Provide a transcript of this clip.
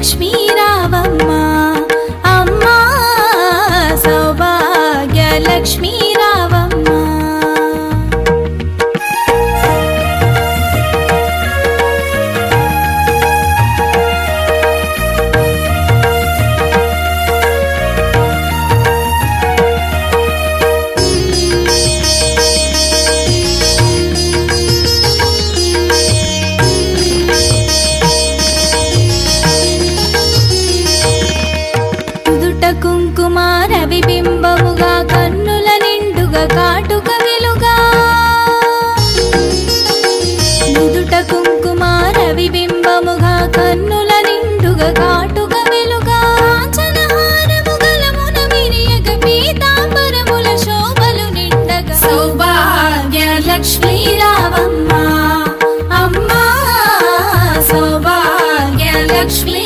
లక్ష్మీ రావమ్మ అమ్మా సౌభాగ్య లక్ష్మీ రావమ్మ. కుంకుమ రవిబింబముగా కన్నుల నిండుగా కాటుక వెలుగా నుదుట కుంకుమ రవిబింబముగా కన్నుల నిండుగా కాటుక వెలుగా కాంచనహారము గలమున విరియగ పీతాంబరముల శోభలు నిండగా సౌభాగ్య లక్ష్మీ రావమ్మ అమ్మా సౌభాగ్య లక్ష్మీ